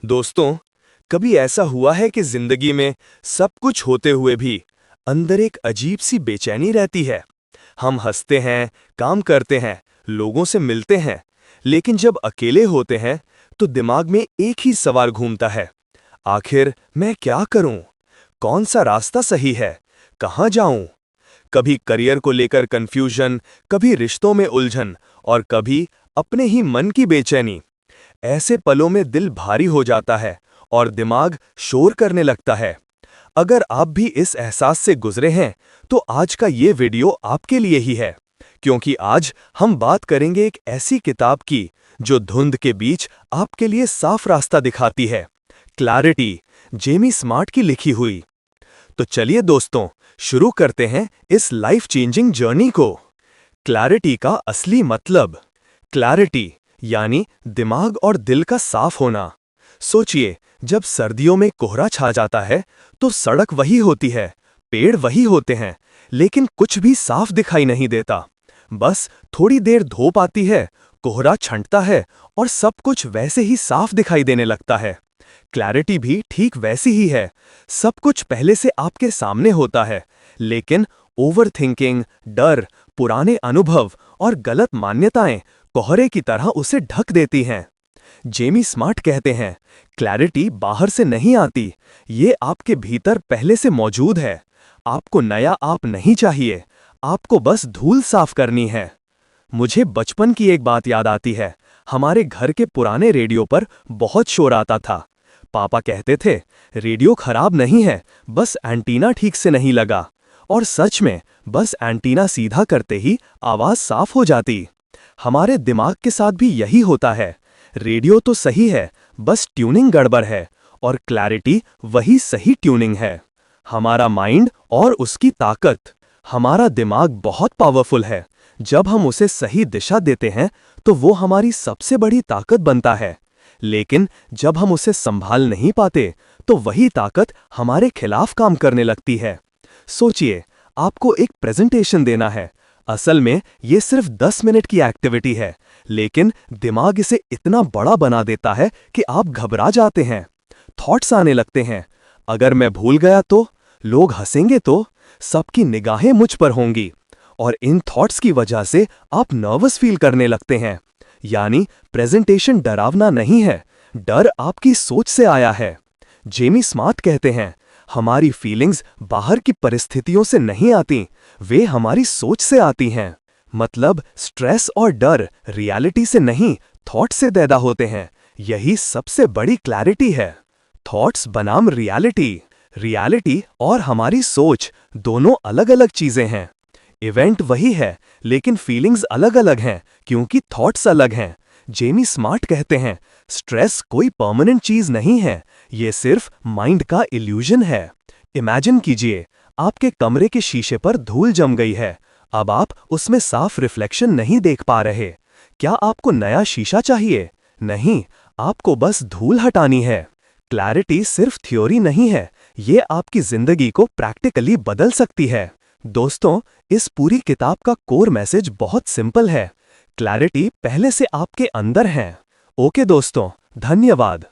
दोस्तों, कभी ऐसा हुआ है कि जिंदगी में सब कुछ होते हुए भी अंदर एक अजीब सी बेचैनी रहती है। हम हंसते हैं, काम करते हैं, लोगों से मिलते हैं, लेकिन जब अकेले होते हैं तो दिमाग में एक ही सवाल घूमता है, आखिर मैं क्या करूं? कौन सा रास्ता सही है? कहां जाऊं? कभी करियर को लेकर कंफ्यूजन, कभी रिश्तों में उलझन और कभी अपने ही मन की बेचैनी। ऐसे पलों में दिल भारी हो जाता है और दिमाग शोर करने लगता है। अगर आप भी इस एहसास से गुजरे हैं तो आज का ये वीडियो आपके लिए ही है, क्योंकि आज हम बात करेंगे एक ऐसी किताब की जो धुंध के बीच आपके लिए साफ रास्ता दिखाती है। क्लैरिटी, जेमी स्मार्ट की लिखी हुई। तो चलिए दोस्तों, शुरू करते हैं इस लाइफ चेंजिंग जर्नी को। क्लैरिटी का असली मतलब। क्लैरिटी यानी दिमाग और दिल का साफ होना। सोचिए, जब सर्दियों में कोहरा छा जाता है तो सड़क वही होती है, पेड़ वही होते हैं, लेकिन कुछ भी साफ दिखाई नहीं देता। बस थोड़ी देर धूप आती है, कोहरा छंटता है और सब कुछ वैसे ही साफ दिखाई देने लगता है। क्लैरिटी भी ठीक वैसी ही है। सब कुछ पहले से आपके सामने होता है, लेकिन ओवरथिंकिंग, डर, पुराने अनुभव और गलत मान्यताएं कोहरे की तरह उसे ढक देती हैं। जेमी स्मार्ट कहते हैं, क्लैरिटी बाहर से नहीं आती, ये आपके भीतर पहले से मौजूद है। आपको नया आप नहीं चाहिए, आपको बस धूल साफ करनी है। मुझे बचपन की एक बात याद आती है। हमारे घर के पुराने रेडियो पर बहुत शोर आता था। पापा कहते थे, रेडियो खराब नहीं है, बस एंटीना ठीक से नहीं लगा। और सच में, बस एंटीना सीधा करते ही आवाज साफ हो जाती। हमारे दिमाग के साथ भी यही होता है। रेडियो तो सही है, बस ट्यूनिंग गड़बड़ है, और क्लैरिटी वही सही ट्यूनिंग है। हमारा माइंड और उसकी ताकत। हमारा दिमाग बहुत पावरफुल है। जब हम उसे सही दिशा देते हैं तो वो हमारी सबसे बड़ी ताकत बनता है, लेकिन जब हम उसे संभाल नहीं पाते तो वही ताकत हमारे खिलाफ काम करने लगती है। सोचिए, आपको एक प्रेजेंटेशन देना है। असल में ये सिर्फ 10 मिनट की एक्टिविटी है, लेकिन दिमाग इसे इतना बड़ा बना देता है कि आप घबरा जाते हैं। थॉट्स आने लगते हैं। अगर मैं भूल गया तो? लोग हंसेंगे तो? सबकी निगाहें मुझ पर होंगी। और इन थॉट्स की वजह से आप नर्वस फील करने लगते हैं। यानी प्रेजेंटेशन डरावना नहीं है, डर आपकी सोच से आया है। जेमी स्मार्ट कहते हैं, हमारी फीलिंग्स बाहर की परिस्थितियों से नहीं आती, वे हमारी सोच से आती हैं। मतलब स्ट्रेस और डर रियलिटी से नहीं, थॉट से पैदा होते हैं। यही सबसे बड़ी क्लैरिटी है। थॉट्स बनाम रियलिटी। रियलिटी और हमारी सोच दोनों अलग अलग चीजें हैं। इवेंट वही है, लेकिन फीलिंग्स अलग अलग हैं, क्योंकि थॉट्स अलग हैं। जेमी स्मार्ट कहते हैं, स्ट्रेस कोई परमानेंट चीज नहीं है, ये सिर्फ माइंड का इल्यूजन है। इमेजिन कीजिए, आपके कमरे के शीशे पर धूल जम गई है। अब आप उसमें साफ रिफ्लेक्शन नहीं देख पा रहे। क्या आपको नया शीशा चाहिए? नहीं, आपको बस धूल हटानी है। क्लैरिटी सिर्फ थ्योरी नहीं है, ये आपकी जिंदगी को प्रैक्टिकली बदल सकती है। दोस्तों, इस पूरी किताब का कोर मैसेज बहुत सिंपल है। क्लैरिटी पहले से आपके अंदर है। ओके दोस्तों, धन्यवाद।